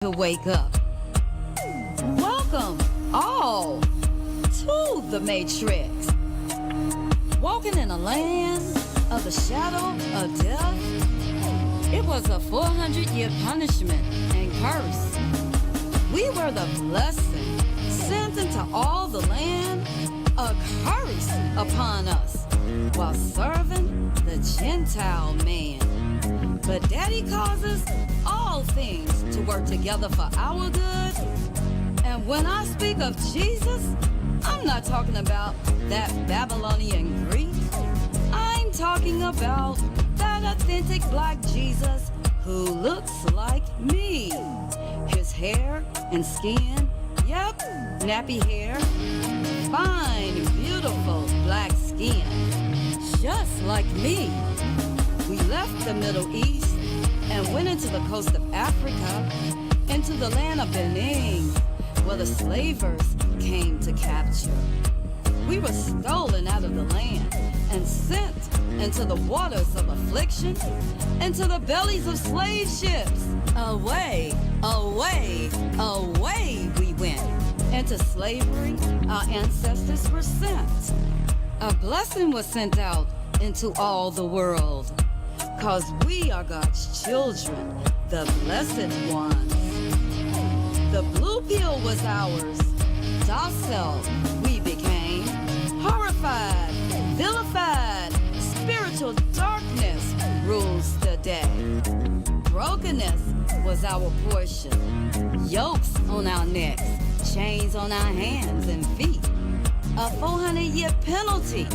to wake up. Welcome all to the Matrix. Walking in a land of the shadow of death, it was a 400-year punishment and curse. We were the blessing sent into all the land, a curse upon us, while serving the Gentile man. But Daddy causes all things to work together for our good. And when I speak of Jesus, I'm not talking about that Babylonian Greek. I'm talking about that authentic black Jesus who looks like me. His hair and skin, yep, nappy hair, fine, beautiful black skin, just like me. We left the Middle East and went into the coast of Africa, into the land of Benin, where the slavers came to capture. We were stolen out of the land and sent into the waters of affliction, into the bellies of slave ships. Away, away, away we went. Into slavery, our ancestors were sent. A blessing was sent out into all the world, 'cause we are God's children, the blessed ones. The blue pill was ours. Docile we became, horrified, vilified. Spiritual darkness rules the day. Brokenness was our portion. Yokes on our necks, chains on our hands and feet. A 400-year penalty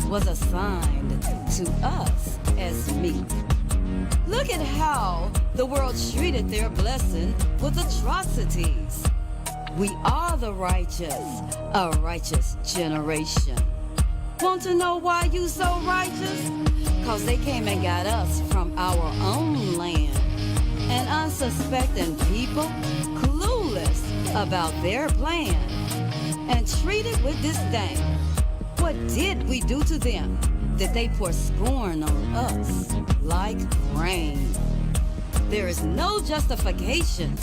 was assigned to us as meat. Look at how the world treated their blessing with atrocities. We are the righteous, a righteous generation. Want to know why you so righteous? 'Cause they came and got us from our own land. And unsuspecting people, clueless about their plan, and treated with disdain. What did we do to them that they pour scorn on us like rain? There is no justification.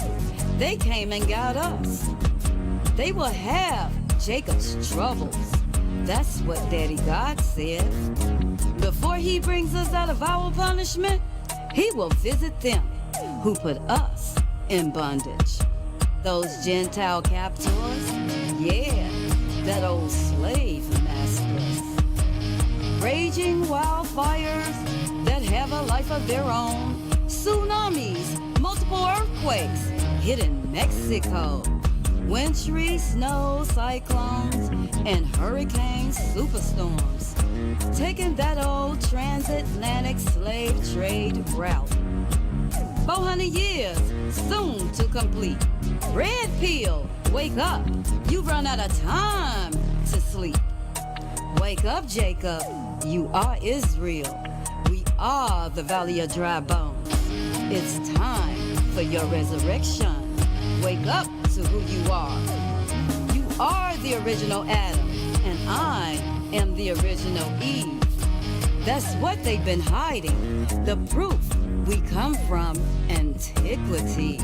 They came and got us. They will have Jacob's troubles. That's what Daddy God said. Before he brings us out of our punishment, he will visit them who put us in bondage. Those Gentile captors, yeah, that old slave masters. Raging wildfires that have a life of their own. Tsunamis, multiple earthquakes hit in Mexico. Wintry snow cyclones and hurricane superstorms, taking that old transatlantic slave trade route. 400 years soon to complete. Red pill, wake up. You've run out of time to sleep. Wake up, Jacob. You are Israel. We are the valley of dry bones. It's time for your resurrection. Wake up to who you are. You are the original Adam, and I am the original Eve. That's what they've been hiding. The proof we come from antiquity.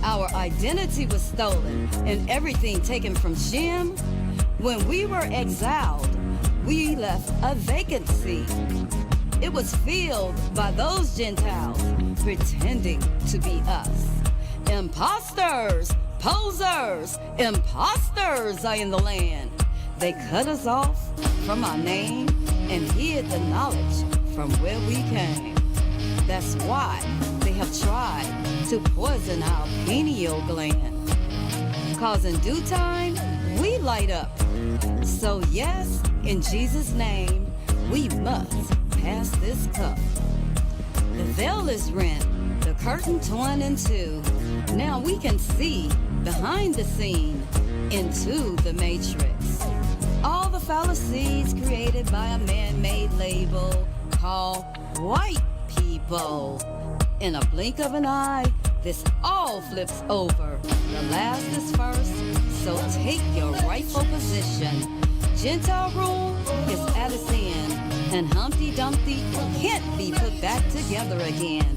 Our identity was stolen and everything taken from Shem. When we were exiled, we left a vacancy. It was filled by those Gentiles pretending to be us. Imposters, posers, imposters are in the land. They cut us off from our name and hid the knowledge from where we came. That's why they have tried to poison our pineal gland. 'Cause in due time, we light up. So yes, in Jesus' name, we must pass this cup. The veil is rent, the curtain torn in two. Now we can see behind the scene into the matrix. All the fallacies created by a man-made label called white people. In a blink of an eye, this all flips over. The last is first, so take your rightful position. Gentile rule is at its end, and Humpty Dumpty can't be put back together again.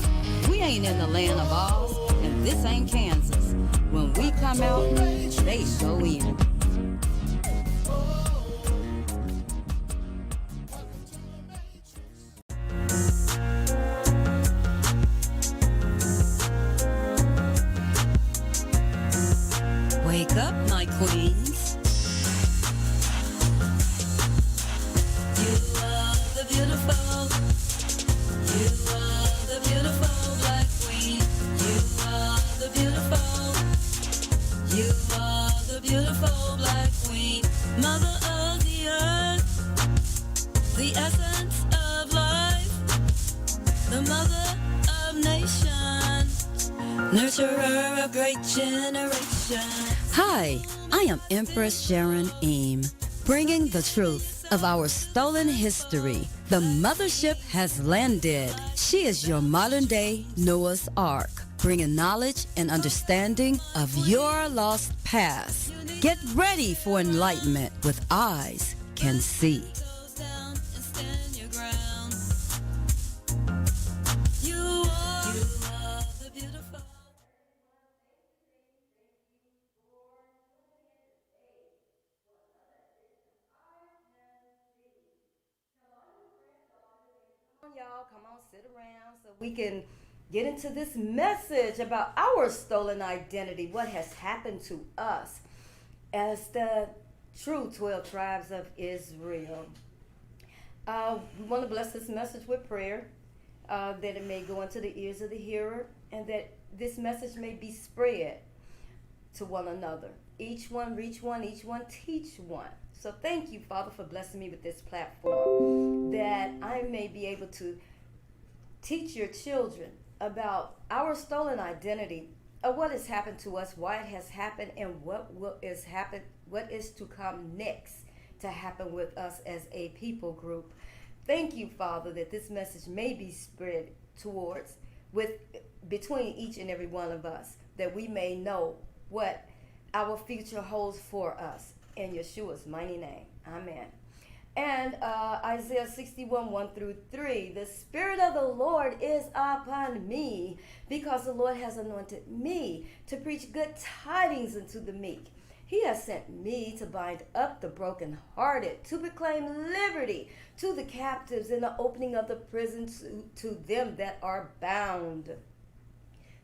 We ain't in the land of Oz, and This ain't Kansas. When we come out, they show in. Wake up, my queens. You are the beautiful. You are the beautiful black queen. You are the beautiful. You are the beautiful black queen. Mother of the earth, the essence of life, the mother of nations, nurturer of great generation. Hi, I am Empress Sharon Eam, bringing the truth of our stolen history. The mothership has landed. She is your modern-day Noah's Ark, bringing knowledge and understanding of your lost past. Get ready for enlightenment with eyes can see. Y'all, come on, sit around so we can get into this message about our stolen identity, what has happened to us as the true 12 tribes of Israel. We want to bless this message with prayer, that it may go into the ears of the hearer, and that this message may be spread to one another. Each one reach one, each one teach one. So thank you, Father, for blessing me with this platform, that I may be able to teach your children about our stolen identity, of what has happened to us, why it has happened, and what is to come next to happen with us as a people group. Thank you, Father, that this message may be spread between each and every one of us, that we may know what our future holds for us. In Yeshua's mighty name. Amen. And Isaiah 61, 1 through 3. The Spirit of the Lord is upon me, because the Lord has anointed me to preach good tidings unto the meek. He has sent me to bind up the brokenhearted, to proclaim liberty to the captives, and the opening of the prison to them that are bound,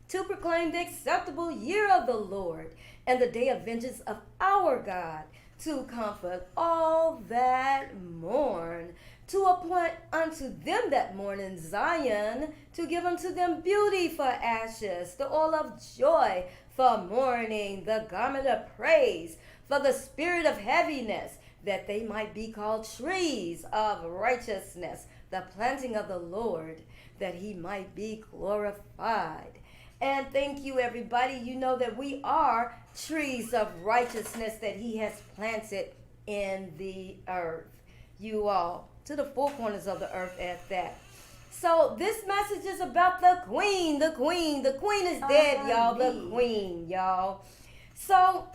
to proclaim the acceptable year of the Lord, and the day of vengeance of our God, to comfort all that mourn, to appoint unto them that mourn in Zion, to give unto them beauty for ashes, the oil of joy for mourning, the garment of praise for the spirit of heaviness, that they might be called trees of righteousness, the planting of the Lord, that he might be glorified. And thank you, everybody. You know that we are trees of righteousness that he has planted in the earth. You all, to the four corners of the earth at that. So this message is about the queen. The queen is dead, y'all. The queen, y'all. So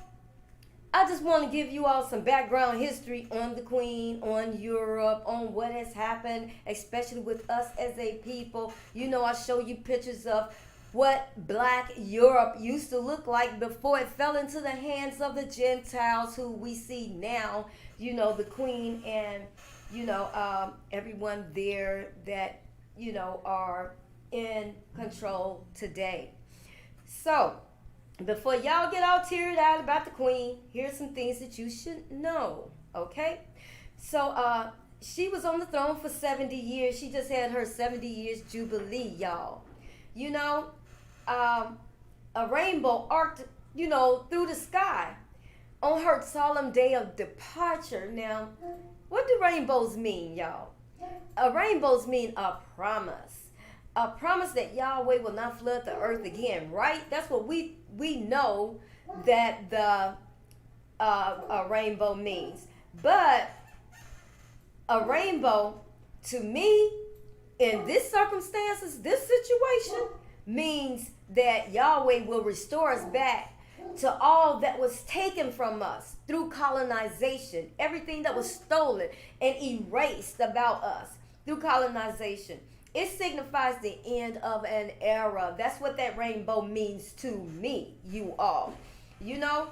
I just want to give you all some background history on the queen, on Europe, on what has happened, especially with us as a people. You know, I show you pictures of what Black Europe used to look like before it fell into the hands of the Gentiles, who we see now, you know, the queen and, you know, everyone there that, you know, are in control today. So, before y'all get all teared out about the queen, here's some things that you should know, okay? So, she was on the throne for 70 years. She just had her 70 years jubilee, y'all. You know, a rainbow arced, you know, through the sky on her solemn day of departure. Now, what do rainbows mean, y'all? Rainbows mean a promise. A promise that Yahweh will not flood the earth again, right? That's what we know that the a rainbow means. But a rainbow, to me, in this circumstances, this situation, means that Yahweh will restore us back to all that was taken from us through colonization, everything that was stolen and erased about us through colonization. It signifies the end of an era. That's what that rainbow means to me, you all. You know,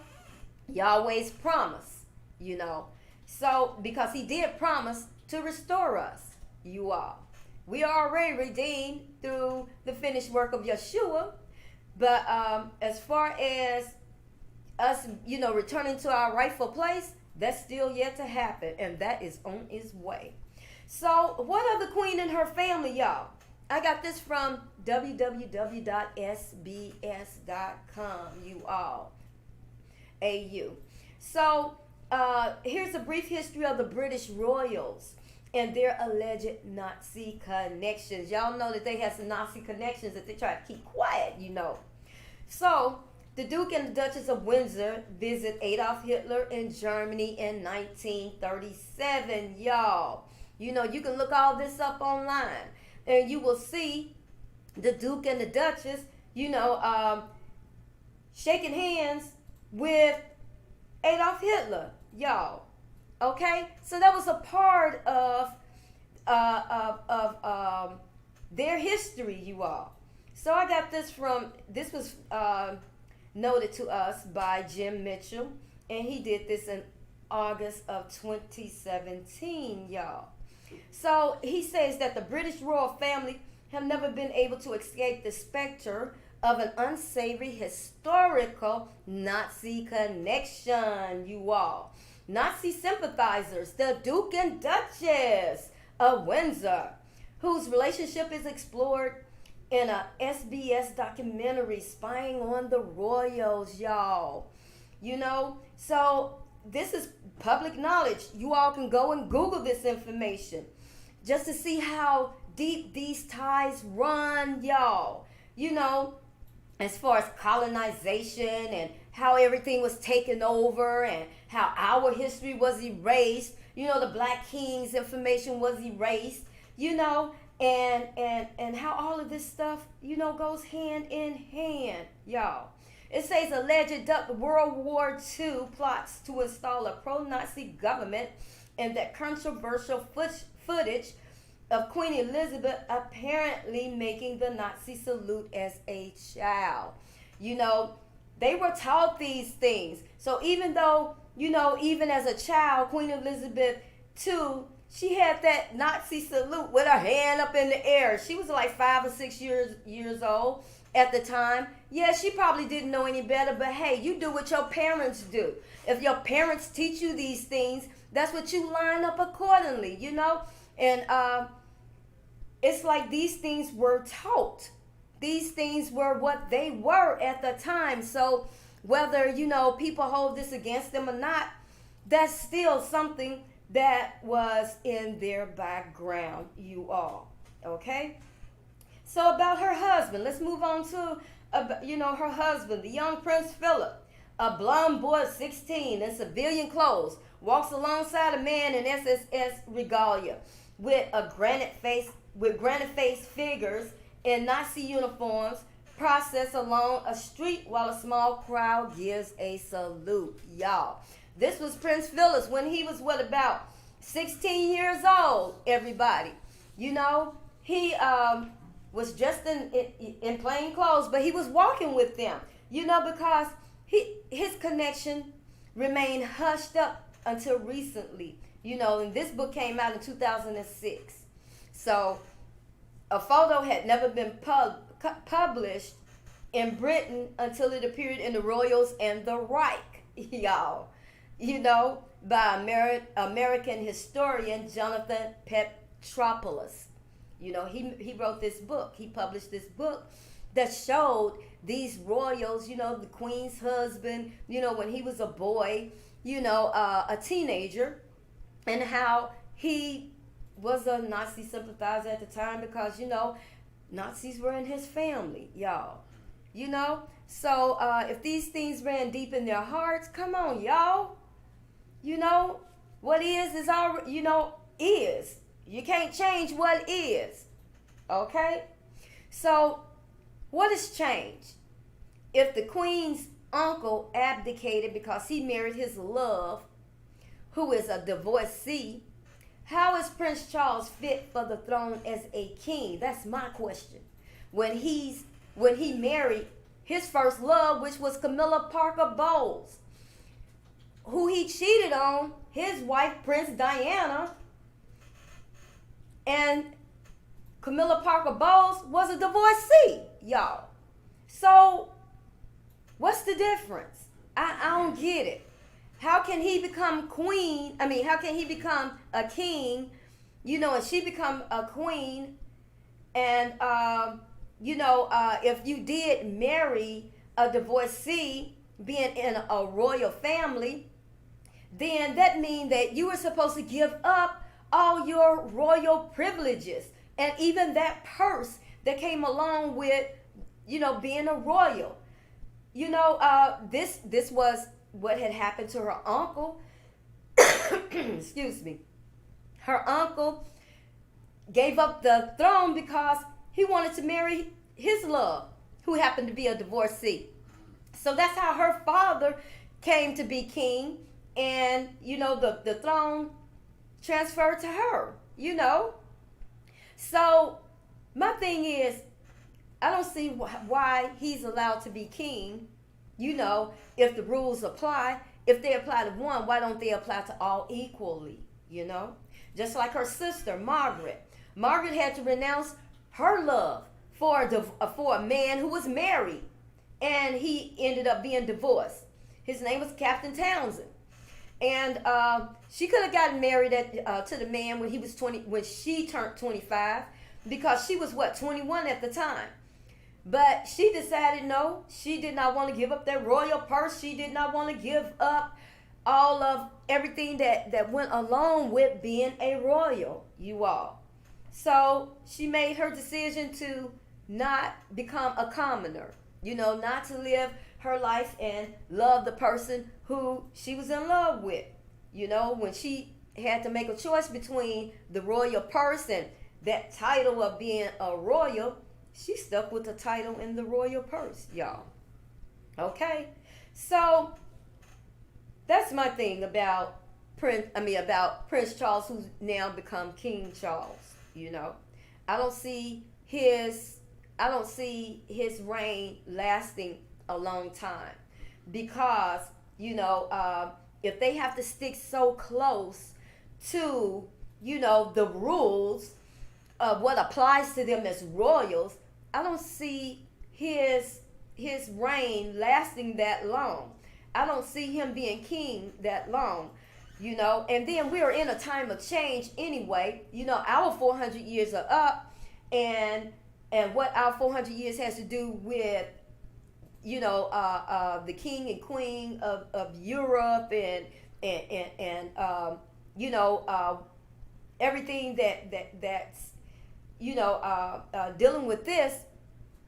Yahweh's promise, you know. So, because he did promise to restore us, you all. We are already redeemed through the finished work of Yeshua. But as far as us, returning to our rightful place, that's still yet to happen. And that is on its way. So, what of the queen and her family, y'all? I got this from www.sbs.com, you all. AU. So, here's a brief history of the British royals and their alleged Nazi connections. Y'all know that they had some Nazi connections that they try to keep quiet, So, the Duke and the Duchess of Windsor visit Adolf Hitler in Germany in 1937, y'all. You can look all this up online, and you will see the Duke and the Duchess, shaking hands with Adolf Hitler, y'all. Okay, so that was a part of their history, you all. So I got this was noted to us by Jim Mitchell, and he did this in August of 2017, y'all. So he says that the British royal family have never been able to escape the specter of an unsavory historical Nazi connection, you all. Nazi sympathizers, the Duke and Duchess of Windsor, whose relationship is explored in a SBS documentary, Spying on the Royals, y'all. So this is public knowledge. You all can go and Google this information just to see how deep these ties run, y'all. As far as colonization and how everything was taken over and how our history was erased. The Black Kings information was erased, and how all of this stuff, goes hand in hand, y'all. It says alleged World War II plots to install a pro-Nazi government, and that controversial footage of Queen Elizabeth apparently making the Nazi salute as a child. They were taught these things. So even though, even as a child, Queen Elizabeth II, she had that Nazi salute with her hand up in the air. She was like 5 or 6 years old at the time. Yeah, she probably didn't know any better, but hey, you do what your parents do. If your parents teach you these things, that's what you line up accordingly, And it's like these things were taught. These things were what they were at the time. So whether, people hold this against them or not, that's still something that was in their background, you all. Okay? So about her husband, let's move on to, her husband, the young Prince Philip, a blonde boy of 16 in civilian clothes, walks alongside a man in SSS regalia with granite face figures in Nazi uniforms process along a street while a small crowd gives a salute, y'all. This was Prince Philip when he was about 16 years old, everybody. He was just in plain clothes, but he was walking with them, because his connection remained hushed up until recently, and this book came out in 2006. So a photo had never been published in Britain until it appeared in the Royals and the Reich, y'all, by American historian Jonathan Petropoulos. He wrote this book. He published this book that showed these royals, the Queen's husband, when he was a boy, a teenager, and how he was a Nazi sympathizer at the time because, Nazis were in his family, y'all. So if these things ran deep in their hearts, come on, y'all. What is already, is. You can't change what is. Okay? So, what has changed? If the Queen's uncle abdicated because he married his love, who is a divorcee, How is Prince Charles fit for the throne as a king? That's my question. When he married his first love, which was Camilla Parker Bowles, who he cheated on, his wife, Prince Diana, and Camilla Parker Bowles was a divorcee, y'all. So, what's the difference? I don't get it. How can he become queen? I mean, how can he become a king, and she become a queen? And, if you did marry a divorcee, being in a royal family, then that means that you were supposed to give up all your royal privileges and even that purse that came along with, being a royal. This was what had happened to her uncle. Excuse me. Her uncle gave up the throne because he wanted to marry his love, who happened to be a divorcee. So that's how her father came to be king, and the throne transferred to her. So my thing is, I don't see why he's allowed to be king. If the rules apply, if they apply to one, why don't they apply to all equally? Just like her sister Margaret. Margaret had to renounce her love for a man who was married, and he ended up being divorced. His name was Captain Townsend, and she could have gotten married to the man when he was 20, when she turned 25, because she was 21 at the time. But she decided no, she did not want to give up that royal purse. She did not want to give up all of everything that went along with being a royal, you all. So she made her decision to not become a commoner, not to live her life and love the person who she was in love with. When she had to make a choice between the royal purse and that title of being a royal, she stuck with the title and the royal purse, y'all. Okay? So that's my thing about Prince Charles, who's now become King Charles. I don't see his reign lasting a long time, because if they have to stick so close to the rules of what applies to them as royals, I don't see his reign lasting that long. I don't see him being king that long. And then we are in a time of change anyway. Our 400 years are up, and what our 400 years has to do with, the king and queen of Europe and everything that's dealing with this,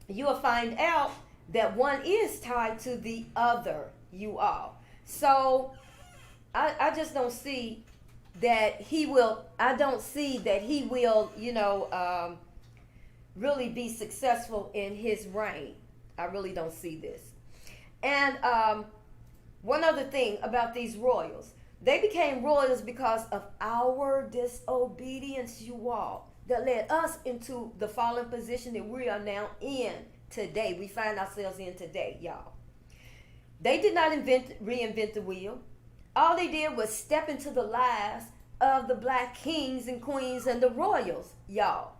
you'll find out that one is tied to the other, you all. So I just don't see that he will, really be successful in his reign. I really don't see this. And one other thing about these royals, they became royals because of our disobedience, you all, that led us into the fallen position that we are now in today. We find ourselves in today, y'all. They did not reinvent the wheel. All they did was step into the lives of the black kings and queens and the royals, y'all.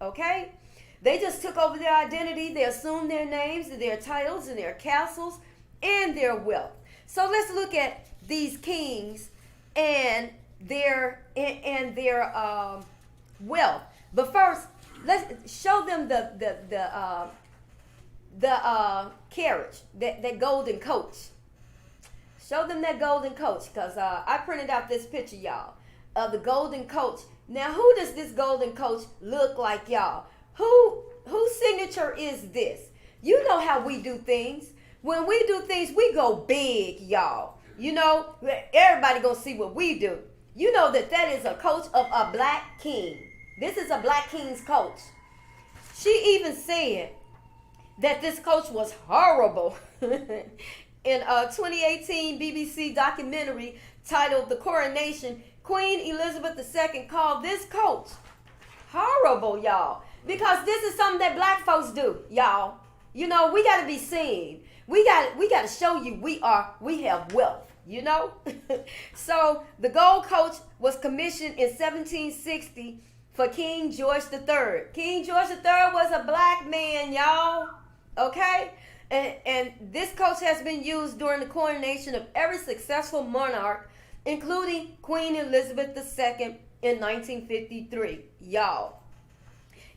Okay? They just took over their identity. They assumed their names and their titles and their castles and their wealth. So let's look at these kings and their wealth. But first, let's show them the carriage, that golden coach. Show them that golden coach, because I printed out this picture, y'all, of the golden coach. Now, who does this golden coach look like, y'all? Whose signature is this? You know how we do things. When we do things, we go big, y'all. Everybody gonna see what we do. You know that is a coach of a black king. This is a black king's coach. She even said that this coach was horrible. In a 2018 BBC documentary titled "The Coronation," Queen Elizabeth II called this coach horrible, y'all, because this is something that black folks do, y'all. You know, we got to be seen. We got to show you we have wealth, you know. So the gold coach was commissioned in 1760 for King George III. King George III was a black man, y'all. Okay? And this coach has been used during the coronation of every successful monarch, including Queen Elizabeth II in 1953, y'all.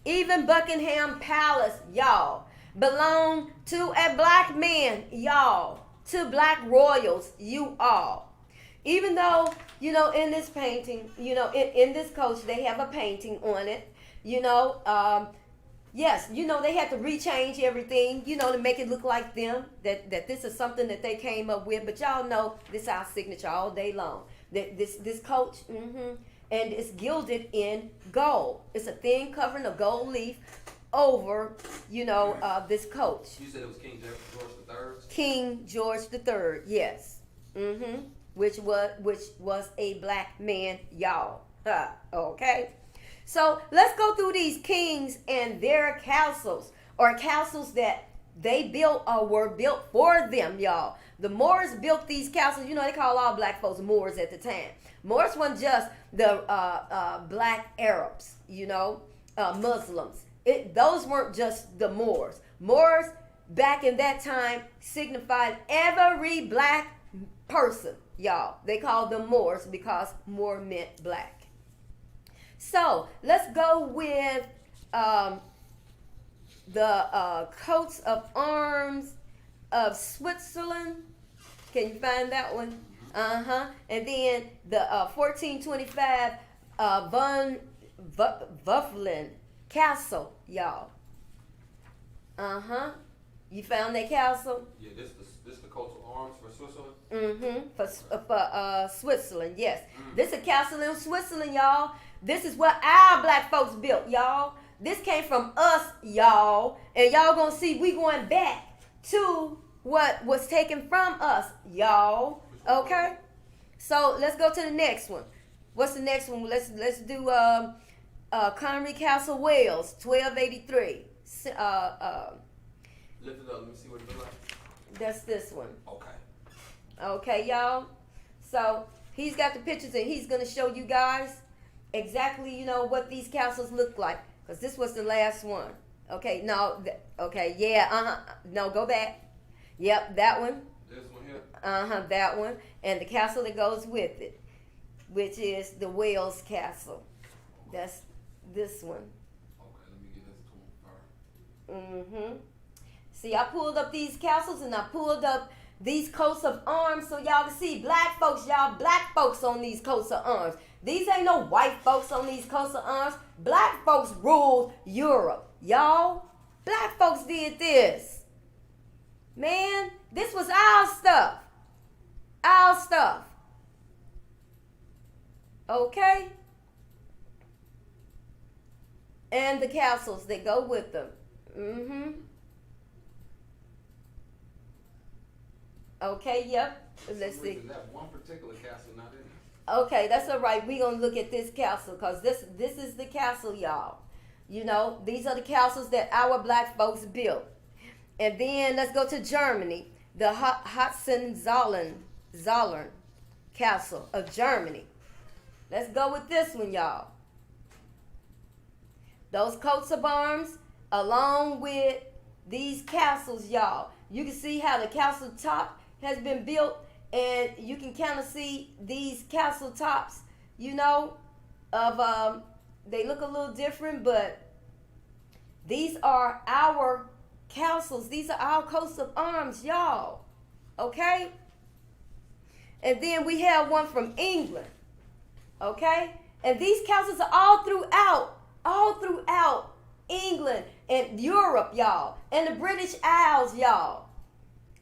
Even Buckingham Palace, y'all, belonged to a black man, y'all, to black royals, you all. Even though, you know, in this painting, you know, in this coach, they have a painting on it, you know, yes, you know, they had to rechange everything, you know, to make it look like them, that this is something that they came up with. But y'all know this is our signature all day long. This coach, and it's gilded in gold. It's a thin covering of gold leaf over, you know, this coach. You said it was King George III? King George III, yes. Which was a black man, y'all. Okay? So let's go through these kings and their castles, or castles that they built or were built for them, y'all. The Moors built these castles. You know, they call all black folks Moors at the time. Moors weren't just the black Arabs, you know, Muslims. Those weren't just the Moors. Moors back in that time signified every black person, y'all. They called them Moors because Moor meant black. So let's go with the coats of arms of Switzerland. Can you find that one? And then the 1425 von Wufflin Castle, y'all. You found that castle? Yeah, this the coat of arms for Switzerland? For Switzerland, yes. This is a castle in Switzerland, y'all. This is what our black folks built, y'all. This came from us, y'all. And y'all gonna see we going back to what was taken from us, y'all. Okay? So let's go to the next one. What's the next one? Let's do Conry Castle, Wales, 1283. Lift it up, let me see what it looks like. That's this one. Okay. Okay, y'all. So he's got the pictures and he's gonna show you guys exactly, you know, what these castles look like. Because this was the last one. Okay, no, okay, yeah, no, go back. Yep, that one. This one here? That one. And the castle that goes with it, which is the Wales Castle. That's this one. Okay, let me get this to him first. See, I pulled up these castles and I pulled up these coats of arms so y'all can see black folks, y'all, black folks on these coats of arms. These ain't no white folks on these coats of arms. Black folks ruled Europe, y'all. Black folks did this. Man, this was our stuff. Our stuff. Okay? And the castles that go with them. Okay, yep. Let's see. That one particular castle not in there. Okay, that's all right. We're going to look at this castle because this is the castle, y'all. You know, these are the castles that our black folks built. And then let's go to Germany. The Hohenzollern Castle of Germany. Let's go with this one, y'all. Those coats of arms along with these castles, y'all. You can see how the castle top has been built. And you can kind of see these castle tops, you know, of they look a little different, but these are our castles. These are our coats of arms, y'all. Okay? And then we have one from England. Okay? And these castles are all throughout England and Europe, y'all, and the British Isles, y'all.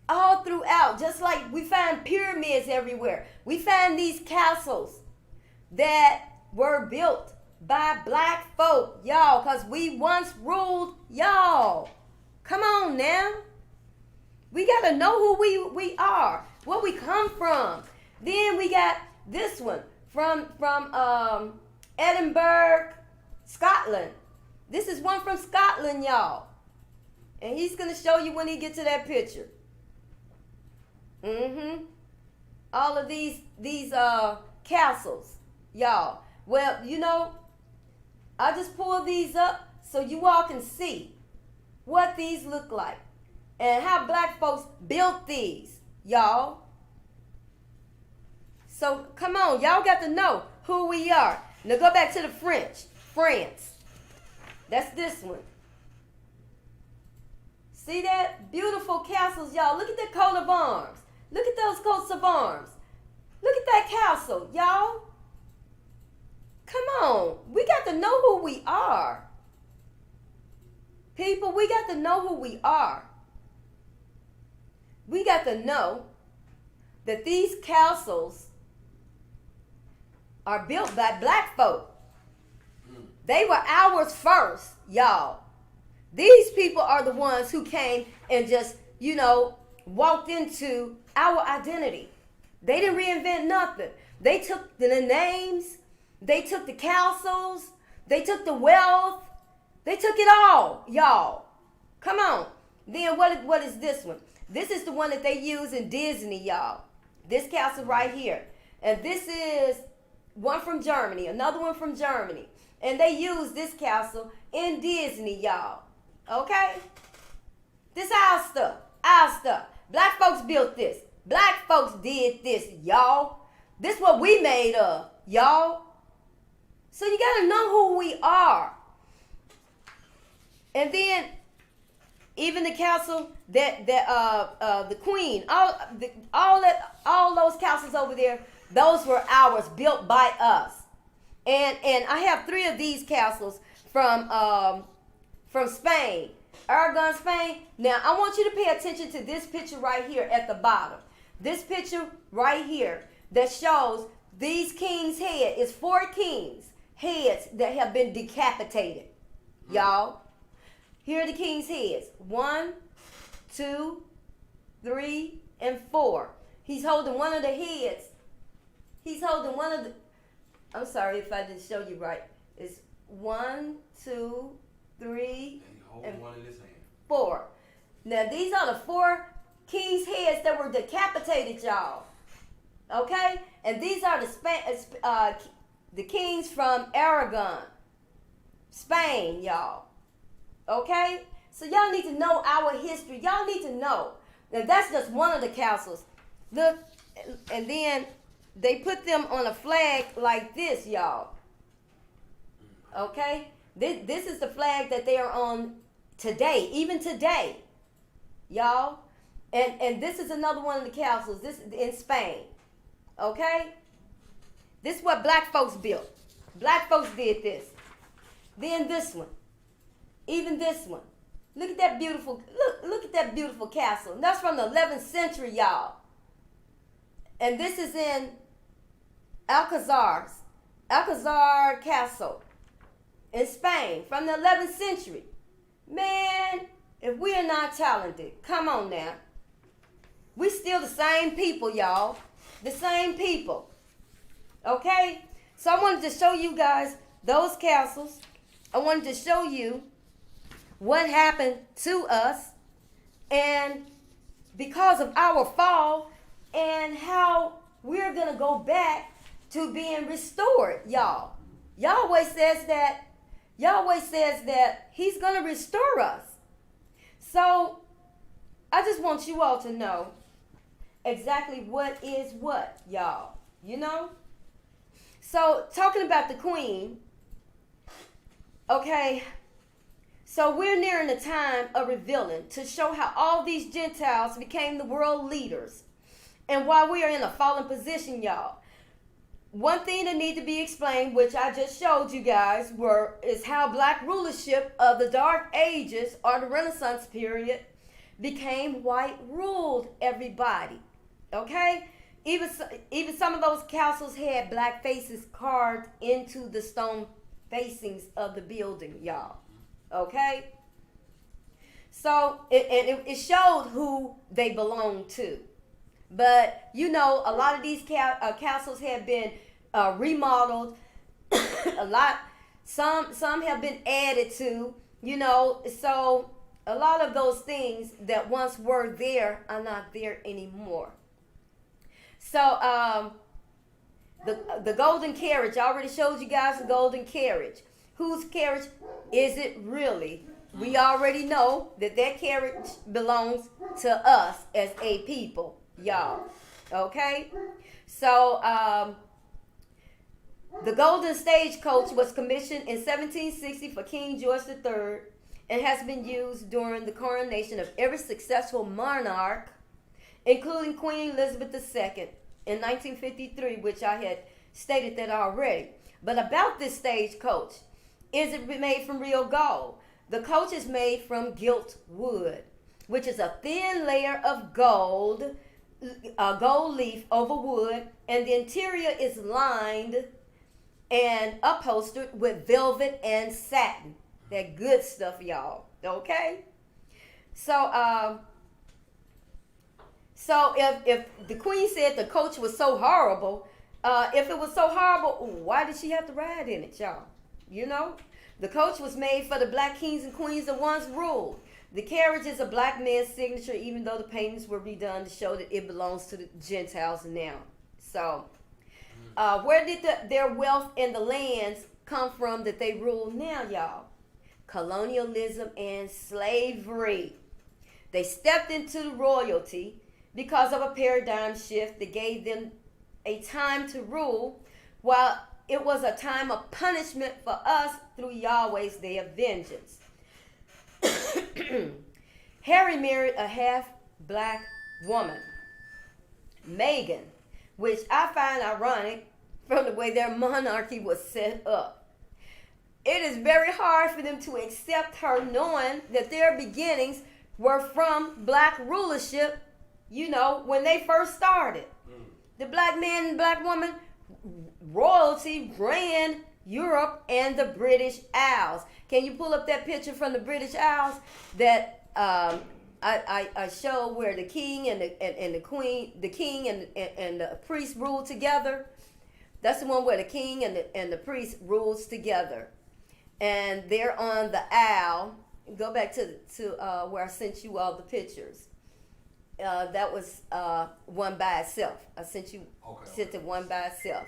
All throughout, just like we find pyramids everywhere. We find these castles that were built by black folk, y'all, because we once ruled y'all. Come on now. We got to know who we are, where we come from. Then we got this one from Edinburgh, Scotland. This is one from Scotland, y'all. And he's going to show you when he gets to that picture. All of these castles, y'all. Well, you know, I just pulled these up so you all can see what these look like and how black folks built these, y'all. So come on, y'all got to know who we are. Now go back to the France. That's this one. See that? Beautiful castles, y'all. Look at the coat of arms. Look at those coats of arms. Look at that castle, y'all. Come on. We got to know who we are. People, we got to know who we are. We got to know that these castles are built by black folk. They were ours first, y'all. These people are the ones who came and just, walked into our identity. They didn't reinvent nothing. They took the names, they took the castles, they took the wealth, they took it all, y'all. Come on. Then what is this one? This is the one that they use in Disney, y'all. This castle right here. And this is one from Germany, another one from Germany. And they use this castle in Disney, y'all. Okay? This our stuff. Our stuff. Black folks built this. Black folks did this, y'all. This what we made of, y'all. So you got to know who we are. And then even the castle that the queen, all those castles over there, those were ours, built by us. And I have 3 of these castles from Spain, Aragon, Spain. Now I want you to pay attention to this picture right here at the bottom. This picture right here that shows these kings' head is 4 kings' heads that have been decapitated, y'all. Here are the king's heads. 1, 2, 3, and 4. He's holding one of the heads. He's holding one of the... I'm sorry if I didn't show you right. It's 1, 2, 3, and one in his hand. 4. Now, these are the 4 king's heads that were decapitated, y'all. Okay? And these are the kings from Aragon, Spain, y'all. Okay? So y'all need to know our history. Y'all need to know. Now that's just one of the castles. Look, and then they put them on a flag like this, y'all. Okay? This is the flag that they are on today, even today. Y'all. And this is another one of the castles. This is in Spain. Okay? This is what black folks built. Black folks did this. Then this one. Even this one. Look at that beautiful, look at that beautiful castle. And that's from the 11th century, y'all. And this is in Alcazar Castle in Spain from the 11th century. Man, if we are not talented, come on now. We still the same people, y'all. The same people. Okay? So I wanted to show you guys those castles. I wanted to show you what happened to us and because of our fall and how we're going to go back to being restored, y'all. Yahweh says that he's going to restore us. So I just want you all to know exactly what is what, y'all. You know? So talking about the queen, okay, so we're nearing the time of revealing to show how all these Gentiles became the world leaders. And while we are in a fallen position, y'all, one thing that needs to be explained, which I just showed you guys, is how black rulership of the Dark Ages or the Renaissance period became white ruled everybody. Okay? Even some of those castles had black faces carved into the stone facings of the building, y'all. Okay? So, it showed who they belonged to. But, you know, a lot of these castles have been remodeled. A lot, some have been added to, you know, so a lot of those things that once were there are not there anymore. So the golden carriage, I already showed you guys the golden carriage. Whose carriage is it really? We already know that carriage belongs to us as a people, y'all. Okay? So the golden stagecoach was commissioned in 1760 for King George III and has been used during the coronation of every successful monarch, including Queen Elizabeth II in 1953, which I had stated that already. But about this stagecoach, is it made from real gold? The coach is made from gilt wood, which is a thin layer of gold, gold leaf over wood, and the interior is lined and upholstered with velvet and satin. That good stuff, y'all. Okay? So if the queen said the coach was so horrible, if it was so horrible, why did she have to ride in it, y'all? You know? The coach was made for the black kings and queens that once ruled. The carriage is a black man's signature, even though the paintings were redone to show that it belongs to the Gentiles now. So, where did their wealth and the lands come from that they rule now, y'all? Colonialism and slavery. They stepped into the royalty because of a paradigm shift that gave them a time to rule, while it was a time of punishment for us through Yahweh's day of vengeance. Harry married a half-black woman, Meghan, which I find ironic from the way their monarchy was set up. It is very hard for them to accept her, knowing that their beginnings were from black rulership, you know, when they first started. The black man and black woman royalty ran Europe and the British Isles. Can you pull up that picture from the British Isles that I show where the king and the queen, the king and the priest ruled together? That's the one where the king and the priest rules together, and they're on the Isle. Go back to where I sent you all the pictures. That was one by itself. I sent you sent it one by itself.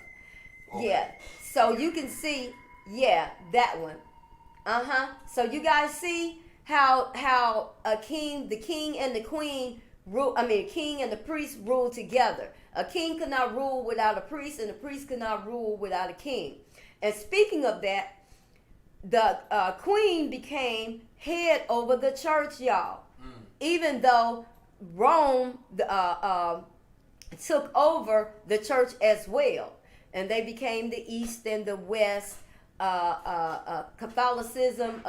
Okay. Yeah. So you can see, yeah, that one. So you guys see how the king and the queen rule. I mean, the king and the priest rule together. A king could not rule without a priest, and a priest could not rule without a king. And speaking of that, the queen became head over the church, y'all. Even though Rome took over the church as well, and they became the East and the West. Catholicism.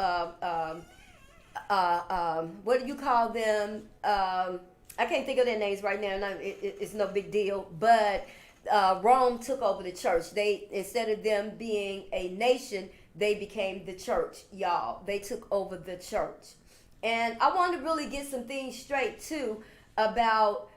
What do you call them? I can't think of their names right now. It's no big deal. But Rome took over the church. They, instead of them being a nation, they became the church, y'all. They took over the church. And I want to really get some things straight, too, about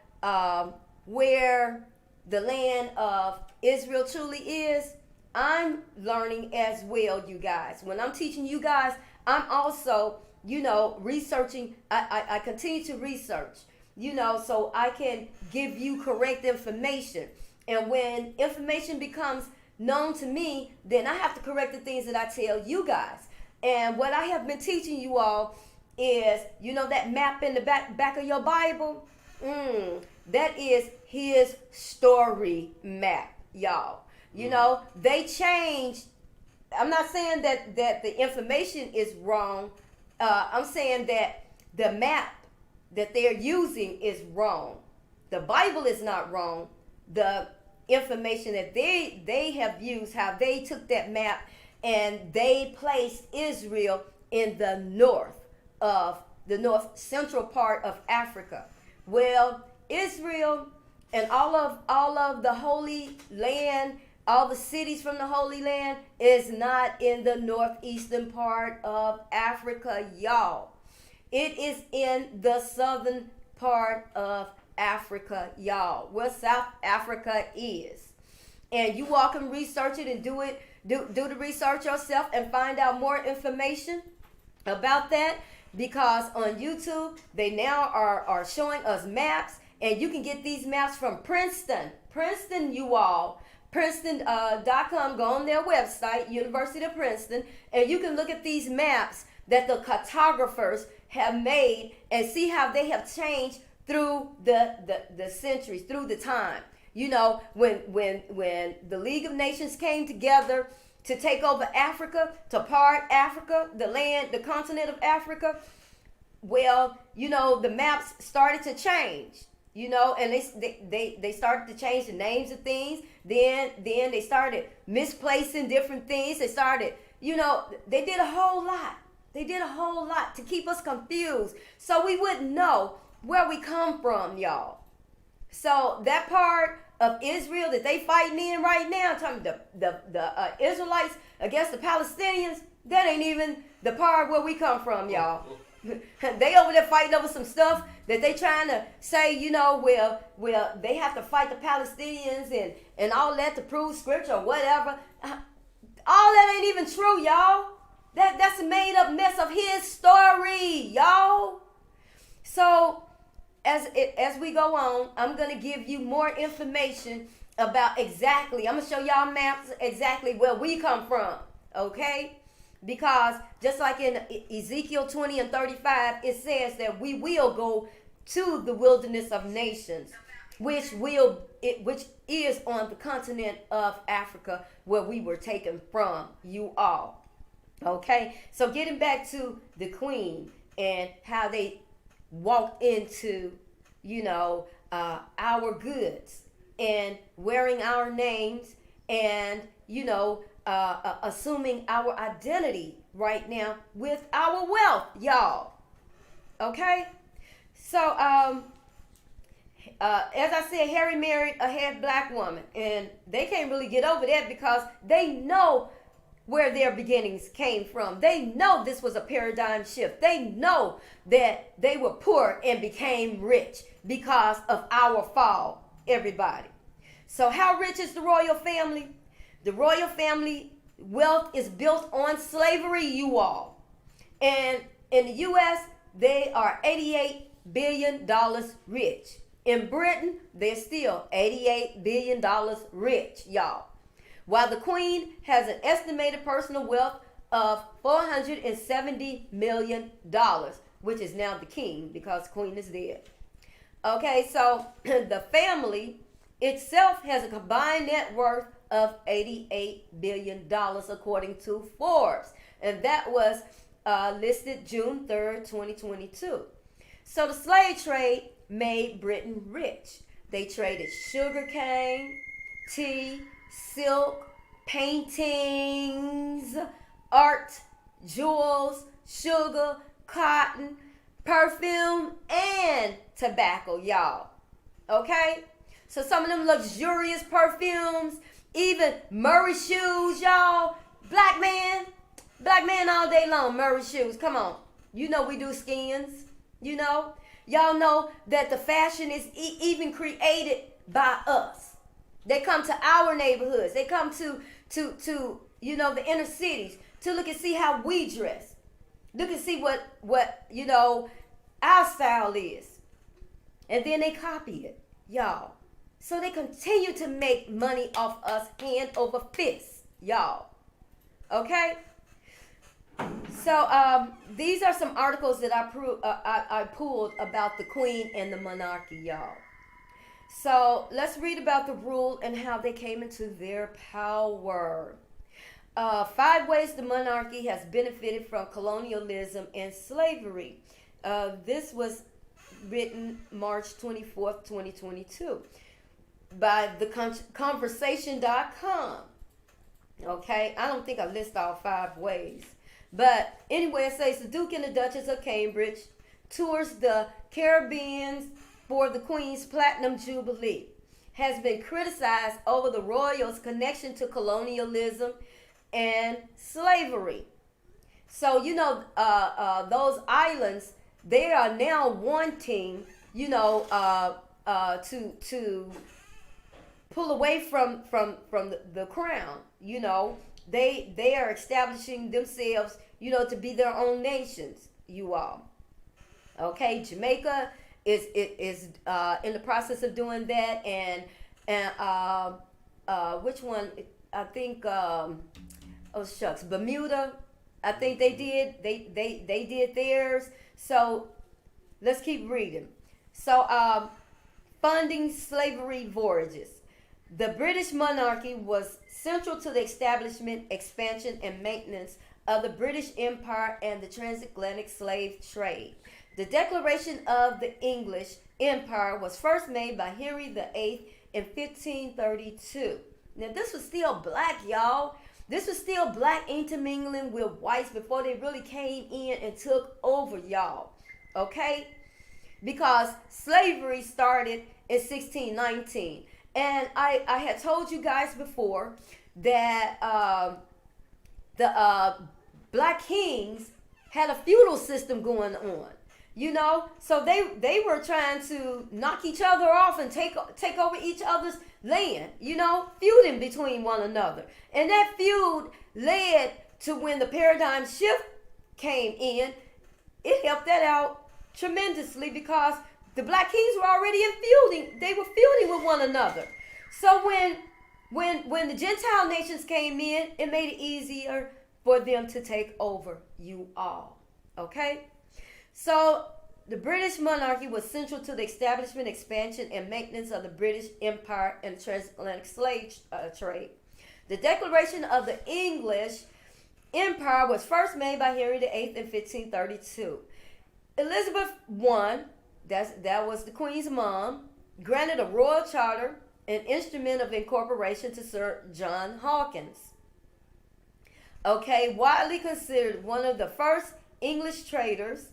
where the land of Israel truly is. I'm learning as well, you guys. When I'm teaching you guys, I'm also, researching. I continue to research, so I can give you correct information. And when information becomes known to me, then I have to correct the things that I tell you guys. And what I have been teaching you all is, that map in the back of your Bible? That is his story map, y'all. They changed. I'm not saying that the information is wrong. I'm saying that the map that they're using is wrong. The Bible is not wrong. The information that they have used, how they took that map and they placed Israel in the north central part of Africa. Well, Israel and all of the Holy Land, all the cities from the Holy Land is not in the northeastern part of Africa, y'all. It is in the southern part of Africa, y'all, where South Africa is. and you all can research it and do the research yourself and find out more information about that, because on YouTube they now are showing us maps, and you can get these maps from Princeton, you all. Princeton.com, go on their website, University of Princeton, and you can look at these maps that the cartographers have made and see how they have changed through the centuries, through the time. You know, when the League of Nations came together to take over Africa, to part Africa, the continent of Africa, well, you know, the maps started to change. You know, and they started to change the names of things. Then they started misplacing different things. They started, you know, they did a whole lot. They did a whole lot to keep us confused, so we wouldn't know where we come from, y'all. So that part of Israel that they fighting in right now, talking the Israelites against the Palestinians, that ain't even the part where we come from, y'all. They over there fighting over some stuff that they trying to say, you know, well, they have to fight the Palestinians and all that to prove scripture or whatever. All that ain't even true, y'all. That's a made up mess of his story, y'all. So as we go on, I'm gonna give you more information about exactly. I'm gonna show y'all maps exactly where we come from, okay? Because just like in Ezekiel 20 and 35, it says that we will go to the wilderness of nations, which is on the continent of Africa, where we were taken from, you all. Okay, so getting back to the queen and how they walked into, you know, our goods and wearing our names and, you know, assuming our identity right now with our wealth, y'all. Okay? So, as I said, Harry married a half black woman, and they can't really get over that because they know where their beginnings came from. They know this was a paradigm shift. They know that they were poor and became rich because of our fall, everybody. So how rich is the royal family? The royal family wealth is built on slavery, you all. And in the U.S., they are $88 billion rich. In Britain, they're still $88 billion rich, y'all. While the queen has an estimated personal wealth of $470 million, which is now the king because the queen is dead. Okay, so the family itself has a combined net worth of $88 billion according to Forbes. And that was listed June 3rd, 2022. So the slave trade made Britain rich. They traded sugar cane, tea, silk, paintings, art, jewels, sugar, cotton, perfume, and tobacco, y'all. Okay? So some of them luxurious perfumes, even Murray shoes, y'all. Black man all day long, Murray shoes. Come on. You know we do skins, you know. Y'all know that the fashion is even created by us. They come to our neighborhoods. They come to you know, the inner cities to look and see how we dress. Look and see what you know, our style is. And then they copy it, y'all. So they continue to make money off us hand over fist, y'all. Okay? So these are some articles that I pulled about the queen and the monarchy, y'all. So let's read about the rule and how they came into their power. 5 ways the monarchy has benefited from colonialism and slavery. This was written March 24th, 2022 by the conversation.com. Okay, I don't think I list all 5 ways. But anyway, it says the Duke and the Duchess of Cambridge tours the Caribbean for the Queen's Platinum Jubilee. Has been criticized over the royals' connection to colonialism and slavery. So, you know, those islands, they are now wanting, you know, to pull away from the crown. You know, they are establishing themselves, you know, to be their own nations. You all, okay? Jamaica is in the process of doing that, and which one? I think oh shucks, Bermuda. I think they did theirs. So let's keep reading. So funding slavery voyages. The British monarchy was central to the establishment, expansion, and maintenance of the British Empire and the transatlantic slave trade. The declaration of the English Empire was first made by Henry VIII in 1532. Now, this was still black, y'all. This was still black intermingling with whites before they really came in and took over, y'all. Okay? Because slavery started in 1619. And I had told you guys before that the black kings had a feudal system going on. You know, so they were trying to knock each other off and take over each other's land, you know, feuding between one another. And that feud led to when the paradigm shift came in, it helped that out tremendously because the black kings were already in feuding. They were feuding with one another. So when the Gentile nations came in, it made it easier for them to take over you all. Okay? So the British monarchy was central to the establishment, expansion, and maintenance of the British Empire and transatlantic slave trade. The declaration of the English Empire was first made by Henry VIII in 1532. Elizabeth I, that was the Queen's mom, granted a royal charter, an instrument of incorporation, to Sir John Hawkins. Okay, widely considered one of the first English traders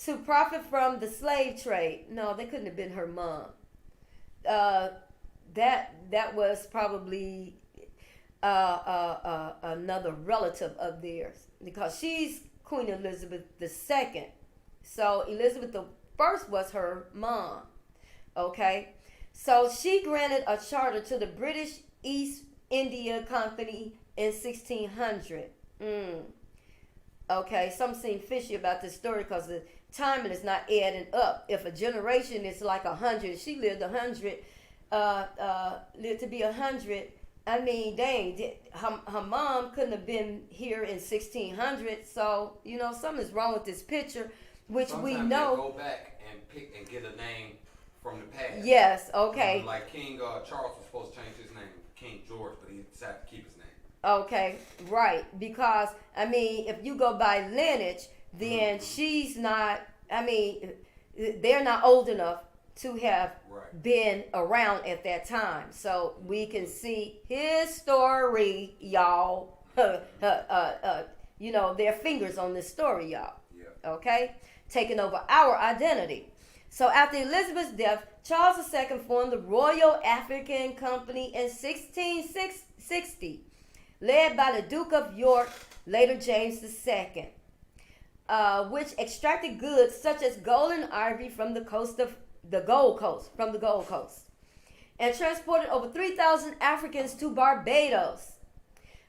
to profit from the slave trade. No, they couldn't have been her mom. That was probably another relative of theirs because she's Queen Elizabeth II. So Elizabeth I was her mom. Okay, so she granted a charter to the British East India Company in 1600. Okay, some seem fishy about this story because the timing is not adding up. If a generation is like 100, she lived 100, lived to be 100. I mean, dang, her mom couldn't have been here in 1600. So, you know, something's wrong with this picture, which sometimes we know. They go back and pick and get a name from the past. Yes, okay. Like King Charles was supposed to change his name, King George, but he decided to keep his name. Okay, right. Because, I mean, if you go by lineage, then she's not, I mean, they're not old enough to have been around at that time. So we can see his story, y'all. You know, their fingers on this story, y'all. Yeah. Okay? Taking over our identity. So after Elizabeth's death, Charles II formed the Royal African Company in 1660. Led by the Duke of York, later James II, which extracted goods such as gold and ivory from the Gold Coast, and transported over 3,000 Africans to Barbados.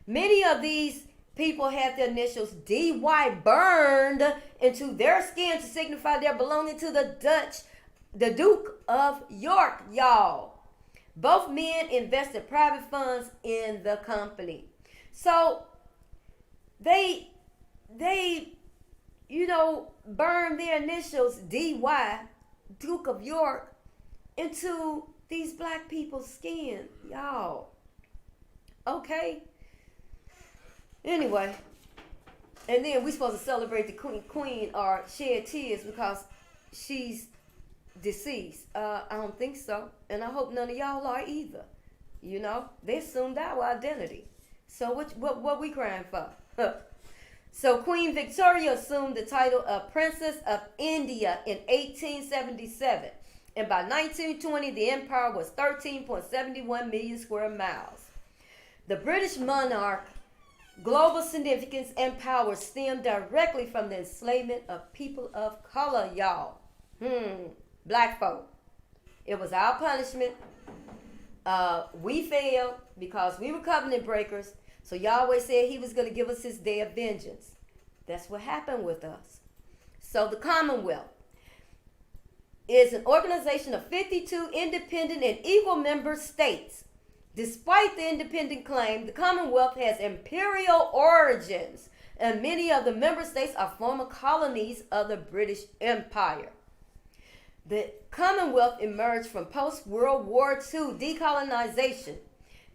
Many of these people had their initials DY burned into their skin to signify their belonging to the Duke of York, y'all. Both men invested private funds in the company. So they you know, burned their initials DY, Duke of York, into these black people's skin, y'all. Okay. Anyway, and then we supposed to celebrate the queen or shed tears because she's deceased. I don't think so, and I hope none of y'all are either. You know, they assumed our identity. So what we crying for? So Queen Victoria assumed the title of Princess of India in 1877. And by 1920, the empire was 13.71 million square miles. The British monarch global significance and power stemmed directly from the enslavement of people of color, y'all. Black folk. It was our punishment We failed because we were covenant breakers. So Yahweh said he was going to give us his day of vengeance. That's what happened with us. So the Commonwealth is an organization of 52 independent and equal member states. Despite the independent claim, the Commonwealth has imperial origins, and many of the member states are former colonies of the British Empire. The Commonwealth emerged from post-World War II decolonization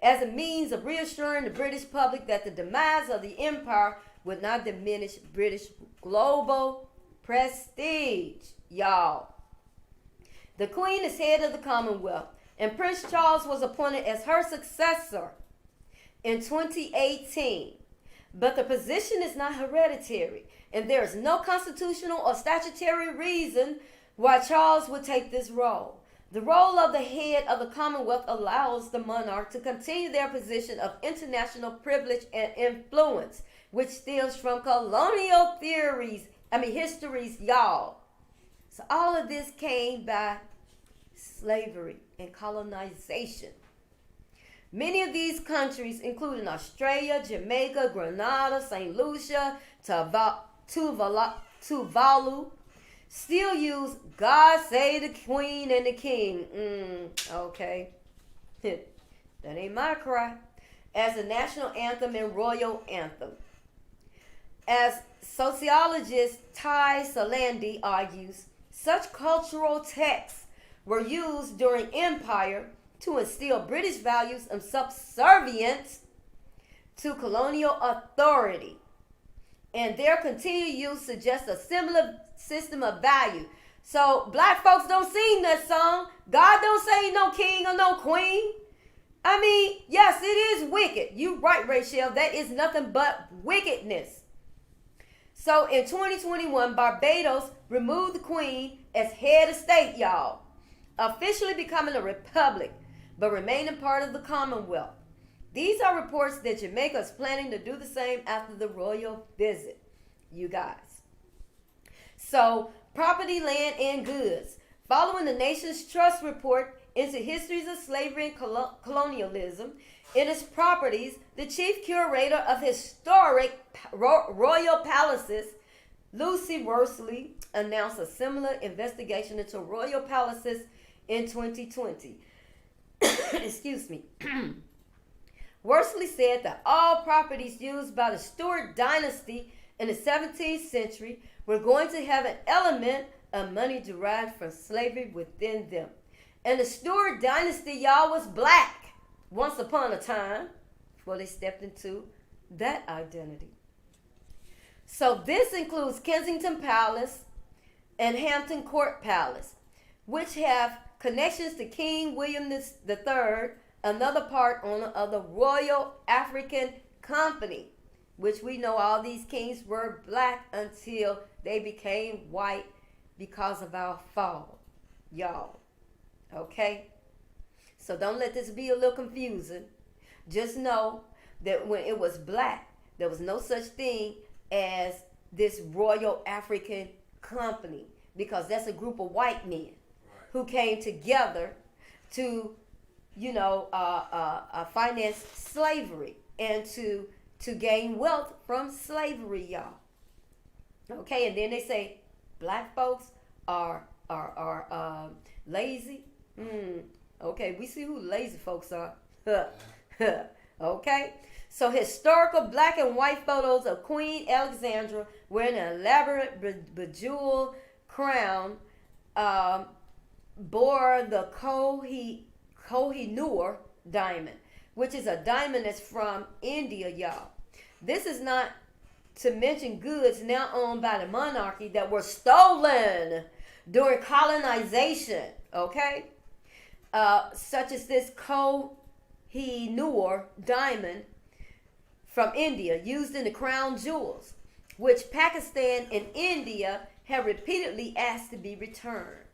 as a means of reassuring the British public that the demise of the empire would not diminish British global prestige. Y'all, the Queen is head of the Commonwealth, and Prince Charles was appointed as her successor in 2018. But the position is not hereditary, and there is no constitutional or statutory reason why Charles would take this role. The role of the head of the Commonwealth allows the monarch to continue their position of international privilege and influence, which stems from colonial histories, y'all. So all of this came by slavery and colonization. Many of these countries, including Australia, Jamaica, Grenada, St. Lucia, Tuvalu, still use God Save the Queen and the King. Okay. That ain't my cry. As the national anthem and royal anthem. As sociologist Ty Salandi argues, such cultural texts were used during empire to instill British values of subservience to colonial authority. And their continued use suggests a similar system of value. So black folks don't sing that song. God don't say no king or no queen. I mean, yes, it is wicked. You right, Rachel. That is nothing but wickedness. So in 2021, Barbados removed the queen as head of state, y'all, officially becoming a republic, but remaining part of the Commonwealth. These are reports that Jamaica is planning to do the same after the royal visit, you guys. So, property, land, and goods. Following the nation's trust report into histories of slavery and colonialism, in its properties, the chief curator of historic royal palaces, Lucy Worsley, announced a similar investigation into royal palaces in 2020. Excuse me. Worsley said that all properties used by the Stuart dynasty in the 17th century were going to have an element of money derived from slavery within them. And the Stuart dynasty, y'all, was black once upon a time before they stepped into that identity. So this includes Kensington Palace and Hampton Court Palace, which have connections to King William III, another part owner of the Royal African Company, which we know all these kings were black until they became white because of our fall, y'all. Okay? So don't let this be a little confusing. Just know that when it was black, there was no such thing as this Royal African Company, because that's a group of white men who came together to, finance slavery and to gain wealth from slavery, y'all. Okay, and then they say black folks are lazy. Okay, we see who lazy folks are. Okay, so historical black and white photos of Queen Alexandra wearing an elaborate bejeweled crown bore the Kohinoor diamond, which is a diamond that's from India, y'all. This is not to mention goods now owned by the monarchy that were stolen during colonization, okay? Such as this Kohinoor diamond from India used in the crown jewels, which Pakistan and India have repeatedly asked to be returned.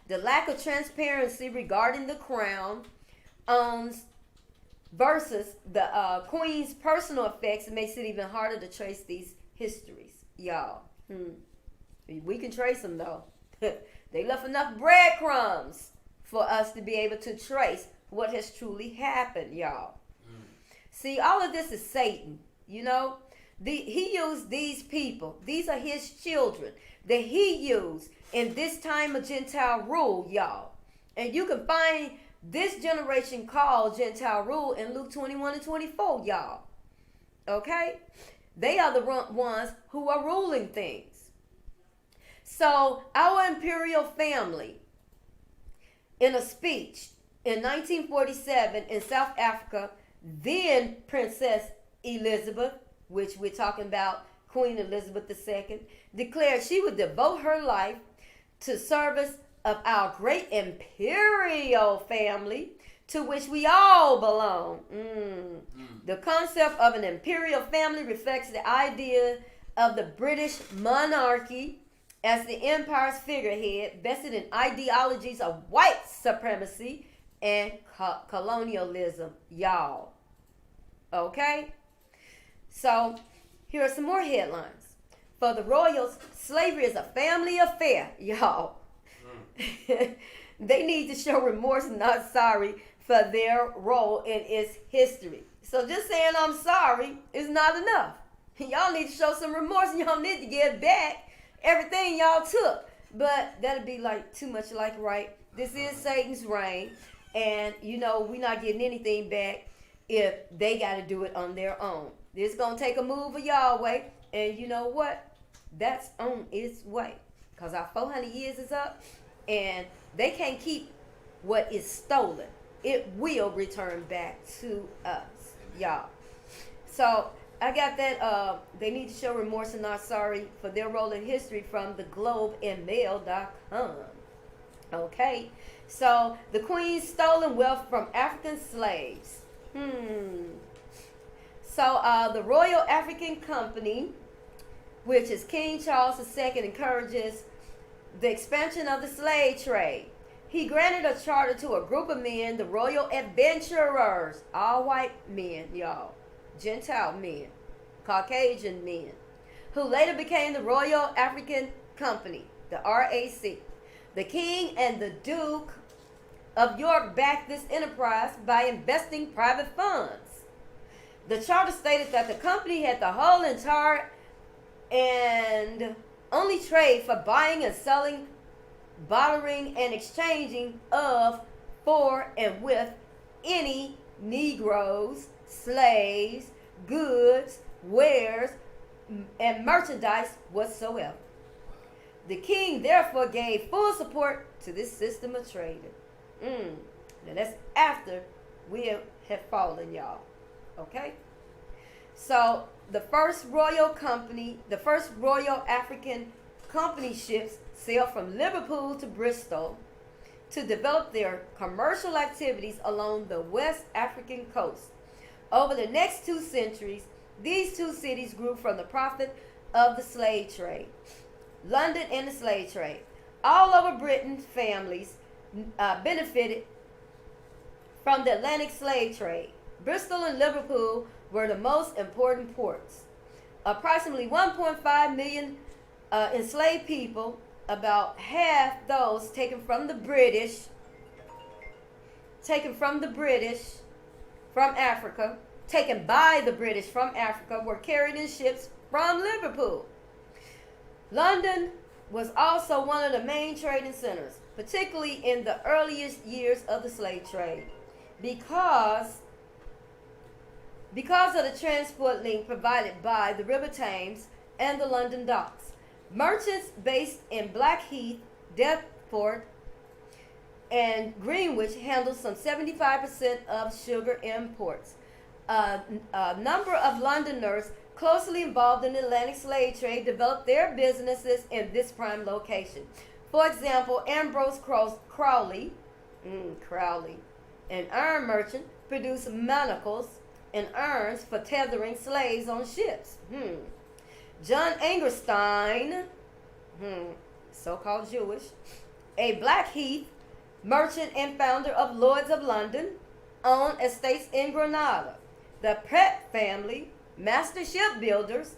The lack of transparency regarding the crown owns versus the Queen's personal effects makes it even harder to trace these histories, y'all. We can trace them though. They left enough breadcrumbs for us to be able to trace what has truly happened, y'all. See, all of this is Satan, you know. He used these people. These are his children that he used in this time of Gentile rule, y'all. And you can find this generation called Gentile rule in Luke 21 and 24, y'all. Okay? They are the ones who are ruling things. So our imperial family, in a speech in 1947 in South Africa, then Princess Elizabeth, which we're talking about Queen Elizabeth II, declared she would devote her life to service of our great imperial family to which we all belong. The concept of an imperial family reflects the idea of the British monarchy as the empire's figurehead, vested in ideologies of white supremacy and colonialism, y'all. Okay? So, here are some more headlines. For the royals, slavery is a family affair, y'all. They need to show remorse and not sorry for their role in its history. So just saying I'm sorry is not enough. Y'all need to show some remorse and y'all need to get back everything y'all took. But that'd be like too much like right. This is Satan's reign. And you know, we're not getting anything back if they got to do it on their own. This going to take a move of Yahweh. And you know what? That's on its way. Because our 400 years is up. And they can't keep what is stolen. It will return back to us, y'all. So I got that. They need to show remorse and not sorry for their role in history from the globeandmail.com. Okay. So the Queen's stolen wealth from African slaves. So the Royal African Company, which is King Charles II, encourages the expansion of the slave trade. He granted a charter to a group of men, the Royal Adventurers, all white men, y'all, Gentile men, Caucasian men, who later became the Royal African Company, the RAC. The King and the Duke of York backed this enterprise by investing private funds. The charter stated that the company had the whole entire and only trade for buying and selling, bartering and exchanging of, for, and with any Negroes, slaves, goods, wares, and merchandise whatsoever. The king therefore gave full support to this system of trading. Now that's after we have fallen, y'all. Okay? So the first royal company, the first Royal African Company ships sailed from Liverpool to Bristol to develop their commercial activities along the West African coast. Over the next 2 centuries, these two cities grew from the profit of the slave trade. London and the slave trade. All over Britain, families benefited from the Atlantic slave trade. Bristol and Liverpool were the most important ports. Approximately 1.5 million enslaved people, about half those taken from the British, from Africa, taken by the British from Africa, were carried in ships from Liverpool. London was also one of the main trading centers, particularly in the earliest years of the slave trade, because of the transport link provided by the River Thames and the London docks. Merchants based in Blackheath, Deptford, and Greenwich handled some 75% of sugar imports. A number of Londoners closely involved in the Atlantic slave trade developed their businesses in this prime location. For example, Ambrose Crowley, an iron merchant, produced manacles and irons for tethering slaves on ships. John Angerstein, so-called Jewish, a Blackheath merchant and founder of Lloyd's of London, owned estates in Granada. The Pratt family, master shipbuilders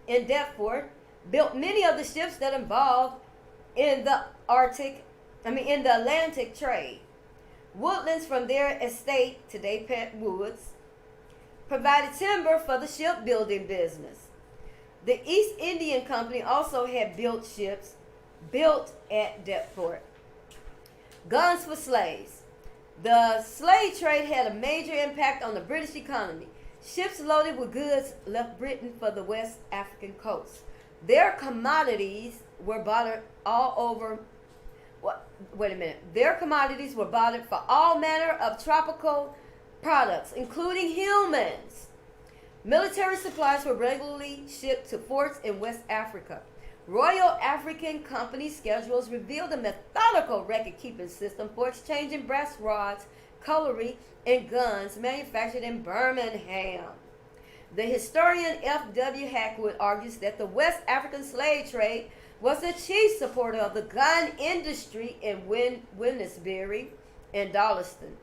in Deptford, built many of the ships that involved in the Atlantic trade. Woodlands from their estate, today Pet Woods, provided timber for the shipbuilding business. The East Indian Company also had built ships built at Deptford. Guns for slaves. The slave trade had a major impact on the British economy. Ships loaded with goods left Britain for the West African coast. Their commodities were bartered all over. Their commodities were bartered for all manner of tropical products, including humans. Military supplies were regularly shipped to forts in West Africa. Royal African Company schedules revealed a methodical record-keeping system for exchanging brass rods, cutlery, and guns manufactured in Birmingham. The historian F.W. Hackwood argues that the West African slave trade was the chief supporter of the gun industry in Wednesbury and Darlaston.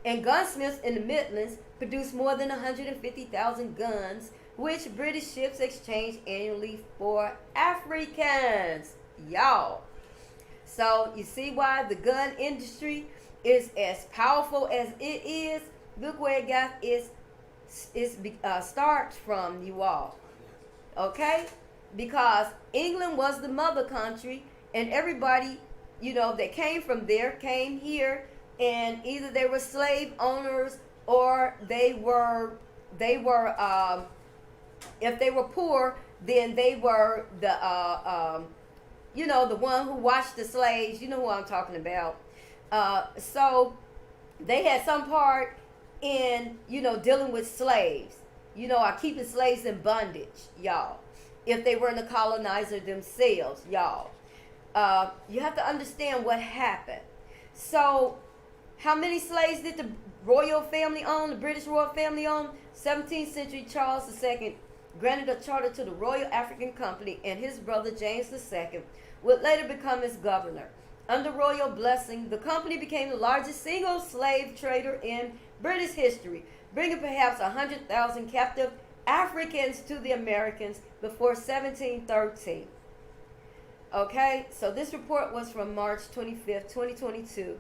And gunsmiths in the Midlands produced more than 150,000 guns, which British ships exchanged annually for Africans. Y'all. So you see why the gun industry is as powerful as it is. Look where it got its start from, you all. Okay? Because England was the mother country, and everybody, that came from there came here, and either they were slave owners or they were if they were poor, then they were the the one who watched the slaves. You know who I'm talking about. So they had some part in dealing with slaves. Are keeping slaves in bondage, y'all. If they weren't a colonizer themselves, y'all. You have to understand what happened. So, how many slaves did the royal family own, the British royal family own? 17th century Charles II granted a charter to the Royal African Company, and his brother James II would later become its governor. Under royal blessing, the company became the largest single slave trader in British history, bringing perhaps 100,000 captive Africans to the Americans before 1713. Okay, so this report was from March 25th, 2022.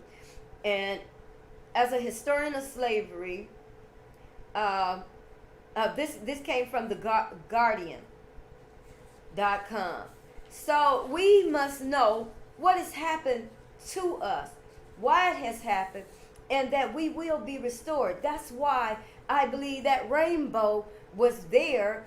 And as a historian of slavery, this came from the Guardian.com. So we must know what has happened to us, why it has happened, and that we will be restored. That's why I believe that rainbow was there,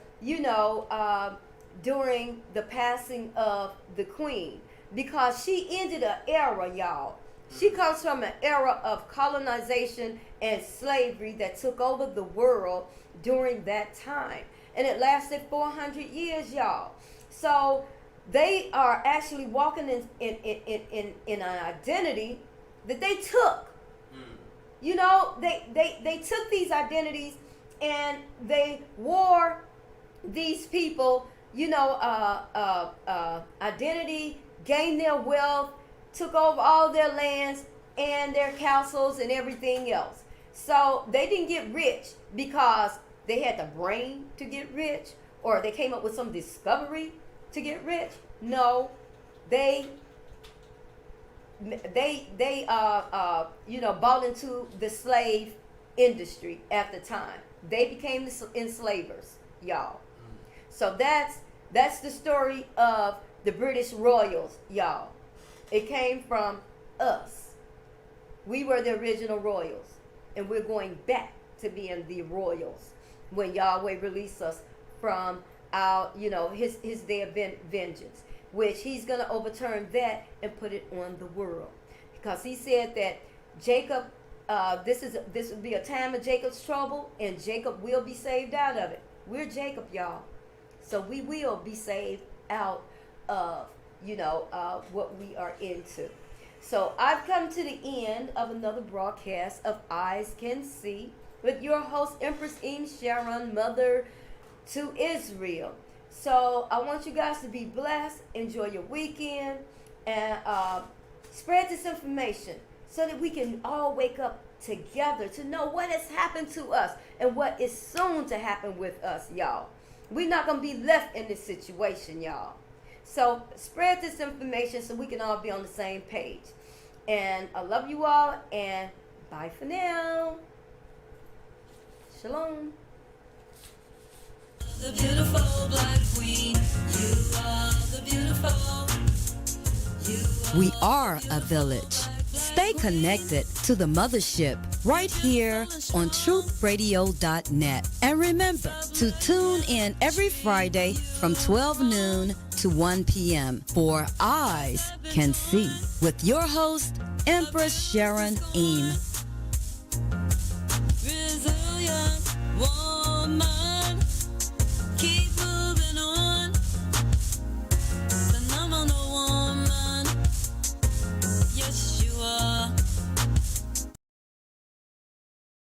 during the passing of the queen, because she ended an era, y'all. She comes from an era of colonization and slavery that took over the world during that time. And it lasted 400 years, y'all. So they are actually walking in an identity that they took. They took these identities and they wore these people, identity, gained their wealth, took over all their lands and their castles and everything else. So they didn't get rich because they had the brain to get rich, or they came up with some discovery to get rich. No, they bought into the slave industry at the time. They became the enslavers, y'all. So that's the story of the British royals, y'all. It came from us. We were the original royals, and we're going back to being the royals when Yahweh released us from our, his day of vengeance, which he's going to overturn that and put it on the world. Because he said that Jacob, this will be a time of Jacob's trouble, and Jacob will be saved out of it. We're Jacob, y'all. So we will be saved out of, what we are into. So I've come to the end of another broadcast of Eyes Can See with your host, Empress Sharon, mother to Israel. So I want you guys to be blessed, enjoy your weekend, and spread this information so that we can all wake up together to know what has happened to us and what is soon to happen with us, y'all. We're not going to be left in this situation, y'all. So spread this information so we can all be on the same page. And I love you all, and Bye for now. Shalom. The beautiful black queen, you are the beautiful. We are a village. Stay connected to the mothership right here on truthradio.net. And remember to tune in every Friday from 12 noon to 1 p.m. for Eyes Can See with your host, Empress Sharon Eam.